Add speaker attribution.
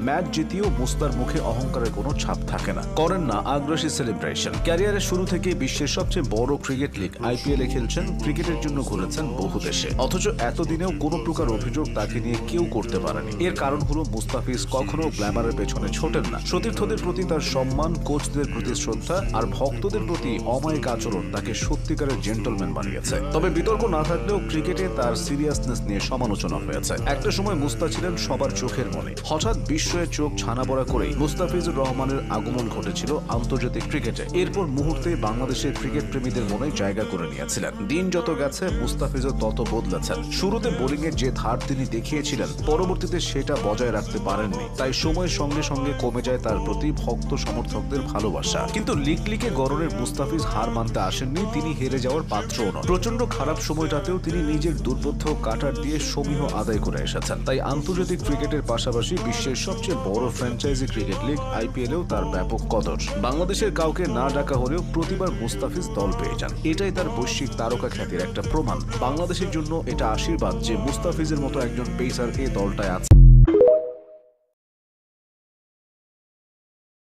Speaker 1: Match জিতিয়েও মুস্তার মুখে অহংকারের কোনো ছাপ থাকে না, করেন না আগ্রাসী সেলিব্রেশন। ক্যারিয়ারের শুরু থেকেই বিশ্বের সবচেয়ে বড় ক্রিকেট লিগ আইপিএল এ খেলছেন, ক্রিকেটের জন্য ঘুরেছেন বহু দেশে, অথচ এতদিনেও কোনো প্রকার অভিযোগ তাকে নিয়ে কেউ করতে পারেনি। এর কারণ হলো মুস্তাফিজ কখনো গ্ল্যামারের পেছনে ছোটেন না। সতীর্থদের প্রতি তার সম্মান, কোচদের প্রতি শ্রদ্ধা আর ভক্তদের প্রতি অমায়িক আচরণ তাকে সত্যিকারের জেন্টলম্যান বানিয়েছে। তবে বিতর্ক না থাকলেও ক্রিকেটে তার সিরিয়াসনেস নিয়ে সমালোচনা হয়েছে। একটা সময় মুস্তা ছিলেন সবার চোখের মনে। হঠাৎ বিস্ময়ে চোখ ছানাবড়া করেই মুস্তাফিজুর রহমানের আগমন ঘটেছিল আন্তর্জাতিক ক্রিকেটে। এরপর মুহূর্তে বাংলাদেশের ক্রিকেট প্রেমীদের মনে জায়গা করে নিয়েছিলেন। দিন যত গেছে মুস্তাফিজও তত বদলেছেন। শুরুতে বোলিংয়ের যে ধার তিনি দেখিয়েছিলেন, পরবর্তীতে সেটা বজায় রাখতে পারেননি। তাই সময়ের সঙ্গে সঙ্গে কমে যায় তার প্রতি ভক্ত সমর্থকদের ভালোবাসা। কিন্তু লিগে গড়নের মুস্তাফিজ হার মানতে আসেননি, তিনি হেরে যাওয়ার পাত্রও নন। প্রচন্ড খারাপ সময়টাতেও তিনি নিজের দুর্বোধ্য কাটার দিয়ে সমীহ আদায় করে এসেছেন। তাই আন্তর্জাতিক ক্রিকেটের পাশাপাশি বিশ্বের সবচেয়ে বড় ফ্র্যাঞ্চাইজি ক্রিকেট লিগ আইপিএলেও তার ব্যাপক কদর। বাংলাদেশের কাউকে না ডাকা হলেও প্রতিবার মুস্তাফিজ দল পেয়ে যান। এটাই তার বৈশ্বিক তারকা খ্যাতির একটা প্রমাণ। বাংলাদেশের জন্য এটা আশীর্বাদ যে মুস্তাফিজের মতো একজন পেসার এ দলটায় আছে।